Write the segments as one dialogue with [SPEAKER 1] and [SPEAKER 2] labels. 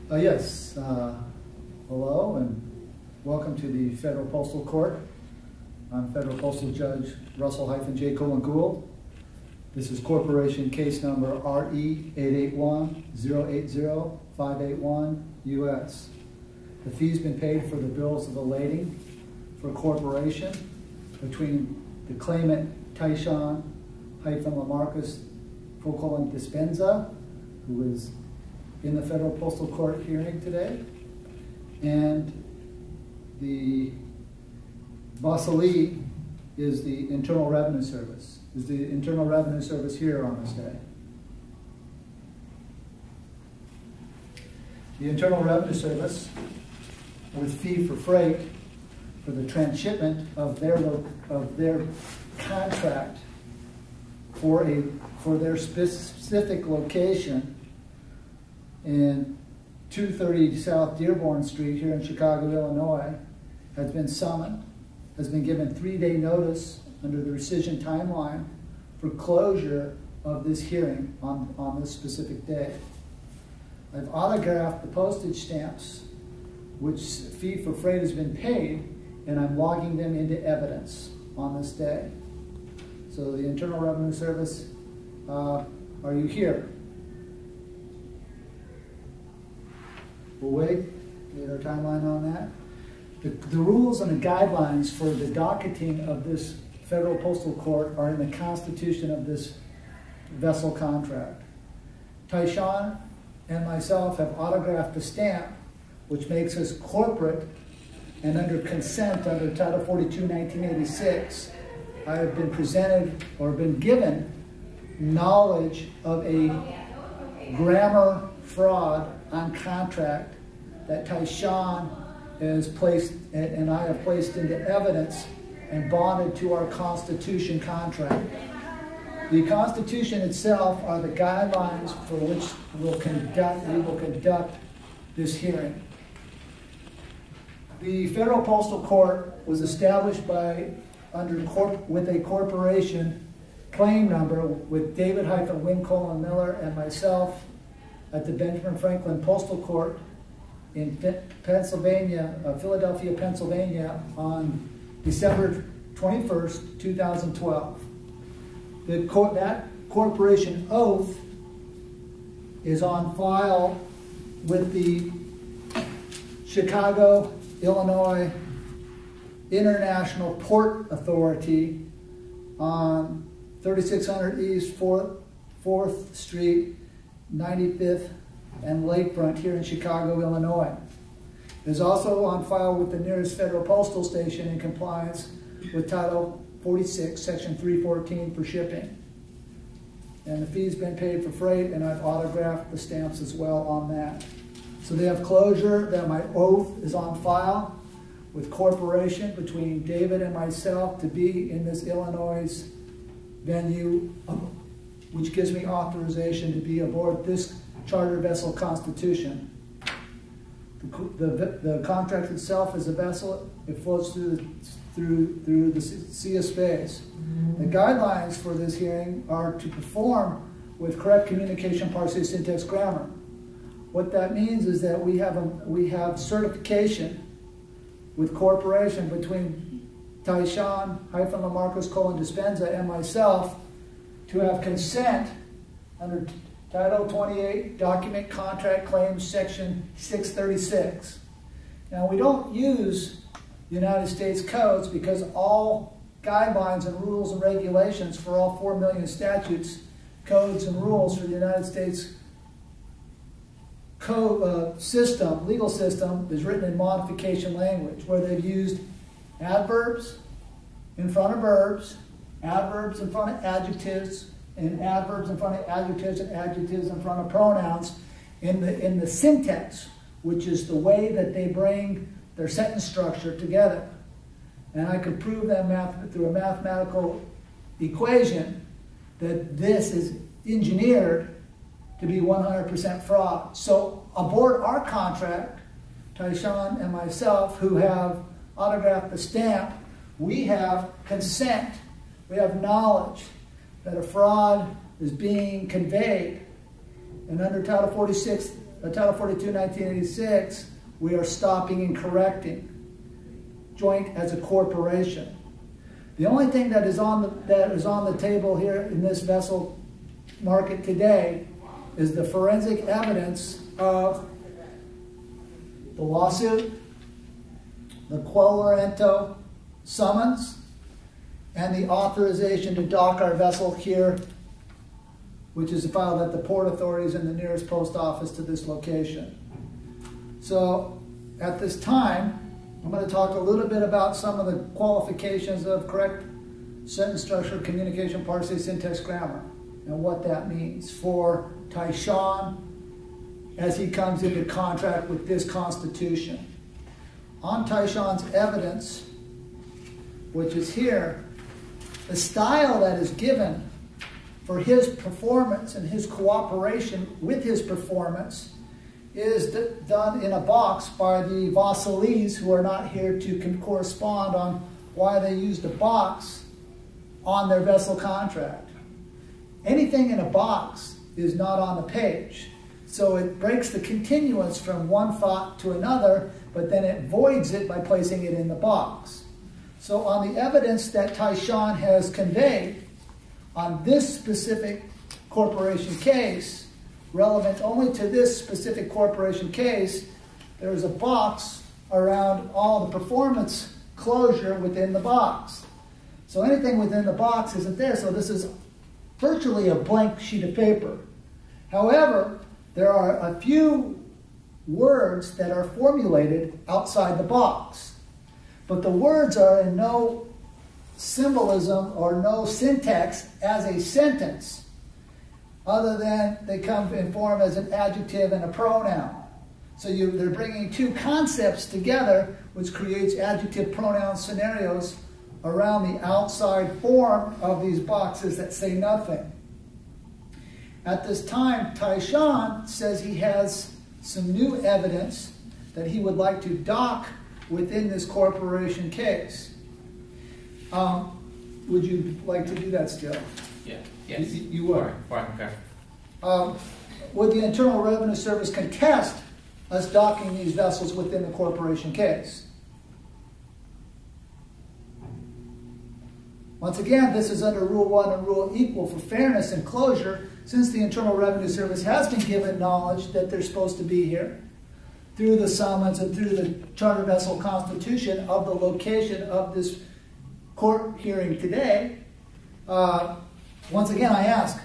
[SPEAKER 1] Yes. Hello and welcome to the Federal Postal Court. I'm Federal Postal Judge Russell-J. Gould. This is Corporation Case Number RE 881-080-581 US. The fee's been paid for the bills of the lading for Corporation between the claimant Tyshawn-Lamarcus Dispenza, who is in the Federal Postal Court hearing today, and the Vasily is the Internal Revenue Service. Is the Internal Revenue Service here on this day? The Internal Revenue Service, with fee for freight for the transshipment of their contract for their specific location in 230 South Dearborn Street here in Chicago, Illinois, has been summoned, has been given 3-day notice under the rescission timeline for closure of this hearing on this specific day. I've autographed the postage stamps, which fee for freight has been paid, and I'm logging them into evidence on this day. So the Internal Revenue Service, are you here? We'll wait, get our timeline on that. The rules and the guidelines for the docketing of this Federal Postal Court are in the Constitution of this vessel contract. Tyshawn and myself have autographed a stamp which makes us corporate, and under consent under Title 42, 1986, I have been presented or been given knowledge of a grammar fraud on contract that Tyshawn has placed and I have placed into evidence and bonded to our Constitution contract. The Constitution itself are the guidelines for which we will conduct this hearing. The Federal Postal Court was established with a corporation claim number with David-Wynn Miller and myself at the Benjamin Franklin Postal Court in Pennsylvania, Philadelphia, Pennsylvania, on December 21st, 2012. That corporation oath is on file with the Chicago, Illinois International Port Authority on 3600 East 4th Street, 95th and Lakefront here in Chicago, Illinois. It is also on file with the nearest federal postal station in compliance with Title 46, Section 314 for shipping. And the fee's been paid for freight, and I've autographed the stamps as well on that. So they have closure that my oath is on file with corporation between David and myself to be in this Illinois venue, which gives me authorization to be aboard this charter vessel Constitution. The contract itself is a vessel. It floats through the sea of space. The guidelines for this hearing are to perform with correct communication, parsing, syntax, grammar. What that means is that we have certification with corporation between Tyshawn-Lamarcus Dispenza and myself to have consent under Title 28, Document Contract Claims, Section 636. Now, we don't use United States codes because all guidelines and rules and regulations for all 4 million statutes, codes, and rules for the United States legal system is written in modification language, where they've used adverbs in front of verbs, adverbs in front of adjectives, and adverbs in front of adjectives, and adjectives in front of pronouns in the syntax, which is the way that they bring their sentence structure together. And I could prove that through a mathematical equation that this is engineered to be 100% fraud. So aboard our contract, Tyshawn and myself, who have autographed the stamp, we have consent, we have knowledge that a fraud is being conveyed. And under Title 46, Title 42, 1986, we are stopping and correcting. Joint as a corporation. The only thing that is on the table here in this vessel market today is the forensic evidence of the lawsuit, the quo warranto summons, and the authorization to dock our vessel here, which is filed at the port authorities in the nearest post office to this location. So at this time, I'm going to talk a little bit about some of the qualifications of correct sentence structure, communication, parsing, syntax, grammar, and what that means for Tyshawn as he comes into contract with this Constitution. On Tyshawn's evidence, which is here, the style that is given for his performance and his cooperation with his performance is done in a box by the Vasilis, who are not here to correspond on why they used a box on their vessel contract. Anything in a box is not on the page. So it breaks the continuance from one thought to another, but then it voids it by placing it in the box. So on the evidence that Tyshawn has conveyed on this specific corporation case, relevant only to this specific corporation case, there is a box around all the performance closure within the box. So anything within the box isn't there, so this is virtually a blank sheet of paper. However, there are a few words that are formulated outside the box, but the words are in no symbolism or no syntax as a sentence, other than they come in form as an adjective and a pronoun. So they're bringing two concepts together, which creates adjective pronoun scenarios around the outside form of these boxes that say nothing. At this time, Tyshawn says he has some new evidence that he would like to dock within this corporation case. Would you like to do that still?
[SPEAKER 2] Yeah. Yes.
[SPEAKER 1] You would.
[SPEAKER 2] Okay.
[SPEAKER 1] Would the Internal Revenue Service contest us docking these vessels within the corporation case? Once again, this is under Rule 1 and Rule Equal for fairness and closure, since the Internal Revenue Service has been given knowledge that they're supposed to be here through the summons and through the Charter Vessel Constitution of the location of this court hearing today. Once again, I ask,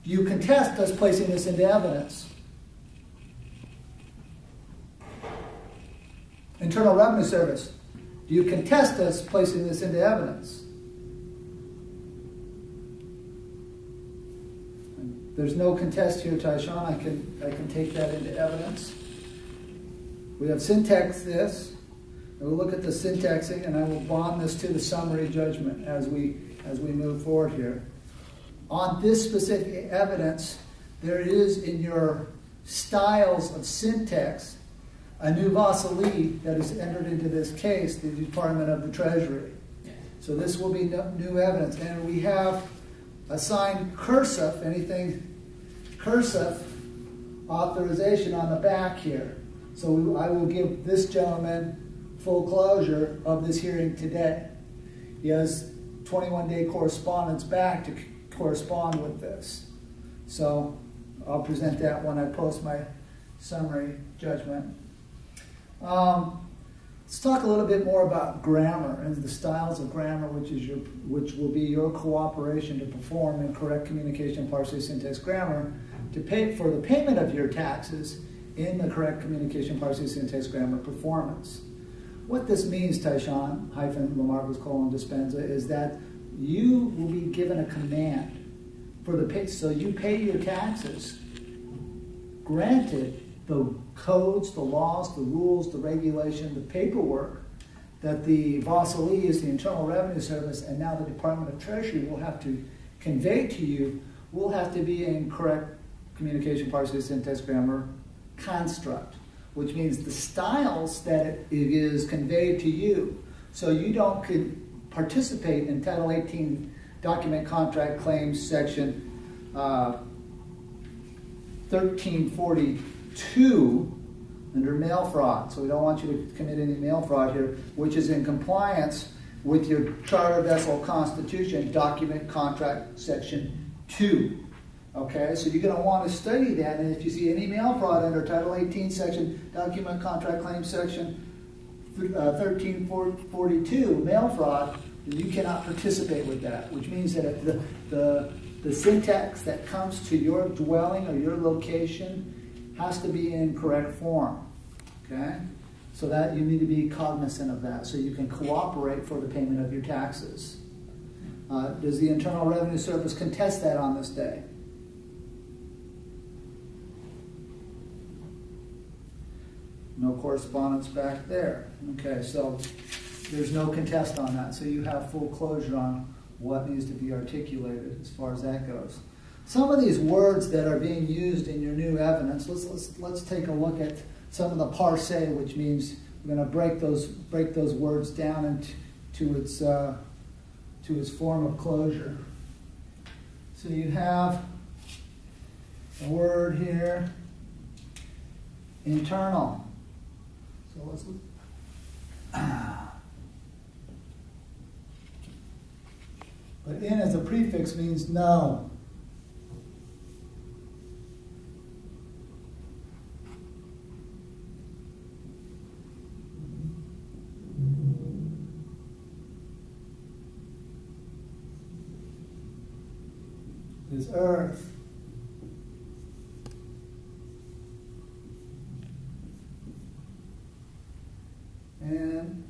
[SPEAKER 1] do you contest us placing this into evidence? Internal Revenue Service, do you contest us placing this into evidence? There's no contest here, Tyshawn. I can take that into evidence. We have syntaxed this. And we'll look at the syntaxing, and I will bond this to the summary judgment as we move forward here. On this specific evidence, there is in your styles of syntax a new Vasily that is entered into this case, the Department of the Treasury. So this will be new evidence. And we have assigned cursive, anything cursive authorization on the back here. So I will give this gentleman full closure of this hearing today. He has 21-day correspondence back to correspond with this. So I'll present that when I post my summary judgment. Let's talk a little bit more about grammar and the styles of grammar, which will be your cooperation to perform in correct communication, parsing, syntax, grammar, to pay for the payment of your taxes in the correct communication, parsing, syntax, grammar performance. What this means, Tyshawn, _Lamarcus, Dispenza, is that you will be given a command for the pay, so you pay your taxes. Granted, the codes, the laws, the rules, the regulation, the paperwork that the Vasilis, the Internal Revenue Service, and now the Department of Treasury will have to convey to you will have to be in correct communication, parsing, syntax, grammar construct, which means the styles that it is conveyed to you, so you don't participate in Title 18 Document Contract Claims Section 1340 2 under mail fraud. So we don't want you to commit any mail fraud here, which is in compliance with your charter vessel constitution, document contract section 2. Okay, so you're going to want to study that, and if you see any mail fraud under Title 18 section, document contract claim section 1342, mail fraud, then you cannot participate with that, which means that if the syntax that comes to your dwelling or your location has to be in correct form. Okay, so that you need to be cognizant of that so you can cooperate for the payment of your taxes. Does the Internal Revenue Service contest that on this day? No correspondence back there. Okay, so there's no contest on that. So you have full closure on what needs to be articulated as far as that goes. Some of these words that are being used in your new evidence, let's take a look at some of the parse, which means we're going to break those words down into its form of closure. So you have a word here, internal. So let's look. But in as a prefix means no. Is earth. And